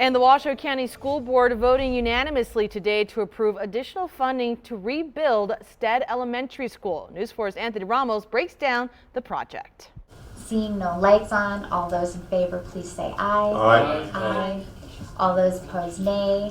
And the Washoe County School Board voting unanimously today to approve additional funding to rebuild Stead Elementary School. News 4's Anthony Ramos breaks down the project. Seeing no lights on, all those in favor please say aye. Aye. Aye. All those opposed nay.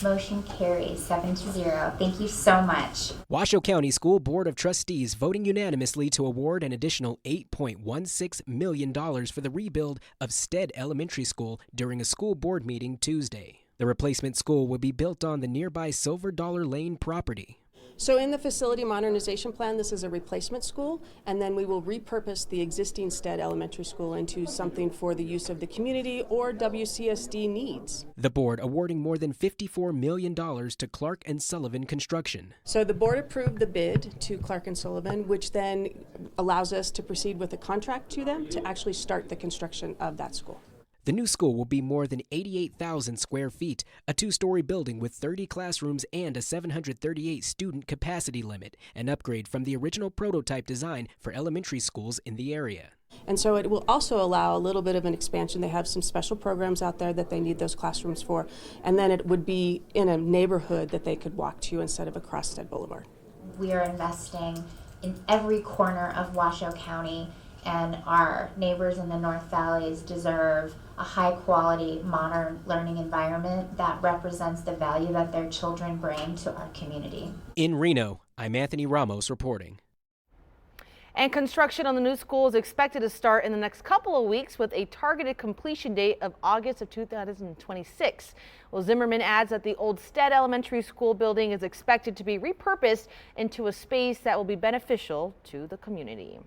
Motion carries 7-0. Thank you so much. Washoe County School Board of Trustees voting unanimously to award an additional $8.16 million for the rebuild of Stead Elementary School during a school board meeting Tuesday. The replacement school will be built on the nearby Silver Dollar Lane property. So in the facility modernization plan, this is a replacement school, and then we will repurpose the existing Stead Elementary School into something for the use of the community or WCSD needs. The board awarding more than $54 million to Clark and Sullivan Construction. So the board approved the bid to Clark and Sullivan, which then allows us to proceed with a contract to them to actually start the construction of that school. The new school will be more than 88,000 square feet, a two-story building with 30 classrooms and a 738 student capacity limit, an upgrade from the original prototype design for elementary schools in the area. And so it will also allow a little bit of an expansion. They have some special programs out there that they need those classrooms for, and then it would be in a neighborhood that they could walk to instead of across Stead Boulevard. We are investing in every corner of Washoe County, and our neighbors in the North Valleys deserve a high-quality, modern learning environment that represents the value that their children bring to our community. In Reno, I'm Anthony Ramos reporting. And construction on the new school is expected to start in the next couple of weeks with a targeted completion date of August of 2026. Well, Zimmerman adds that the old Stead Elementary School building is expected to be repurposed into a space that will be beneficial to the community.